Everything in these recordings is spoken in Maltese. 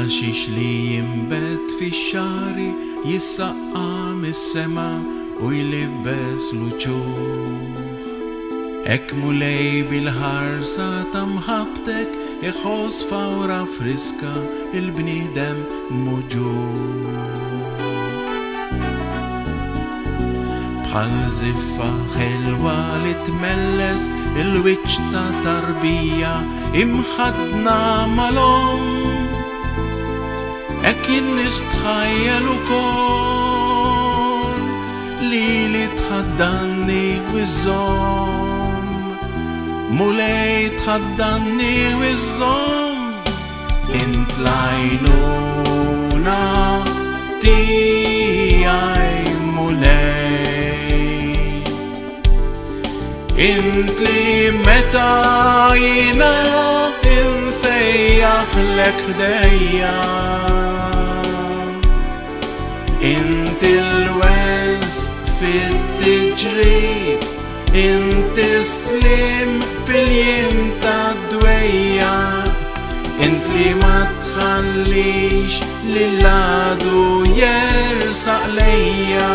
Ħaxix li jimbet fi xari jissaqqa mis-sema u jlibbes luċuħ. Ek mulej bil-ħarsa ta' mħabtek iħoss fawra friska il-bniedem muġuħ. Bħal ziffa ħelwa li tmelles il-wiċċ ta' tarbija imħadna mal-om. Ek nistħajjel ukoll li tħaddanni wiż-żomm, mulej tħaddanni wiż-żomm. Int l-għajnuna tiegħi mulej, int li meta jiena insejjaħlek ħdejja, int il-wens fit-tiġri, int is-slim fil-jiem ta' dwejja, int li ma tħallix li l-għadu jersaq lejja.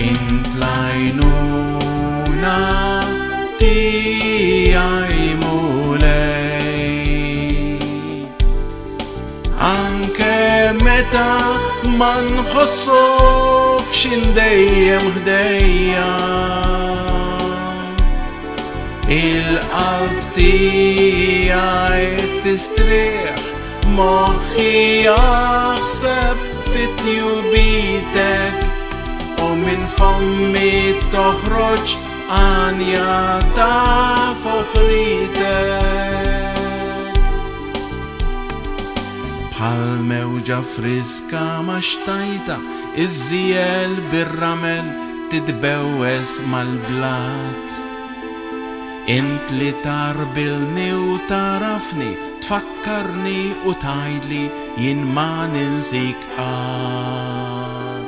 Int l-għajnuna tiegħi mulej, anke meta ma nħossokx indejjem ħdejja. Il-qalb tiegħi tistrieħ, moħħi jaħseb fit-tjubitek, u minn fommi toħroġ għanja ta' foħritek. Bħal mewġa friska ma xtajta iż-żiel bir-ramel titbewwes mal-blat. Int li tarbilni u tarafni, tfakkarni u tgħidli jien ma ninsik qatt.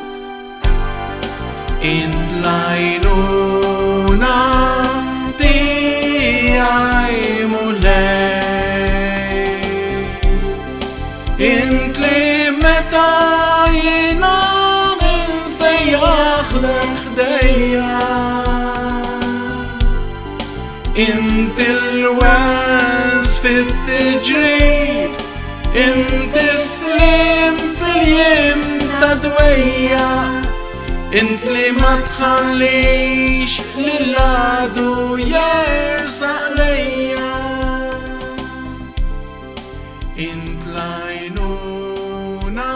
Int l-għajnuna tiegħi mulej, int li meta jiena insejjaħlek ħdejja, int il-wens fit-tiġri, int is-slim fil-jiem ta' dwejja, int li ma tħallix li l-għadu jersaq lejja. Int l-għajnuna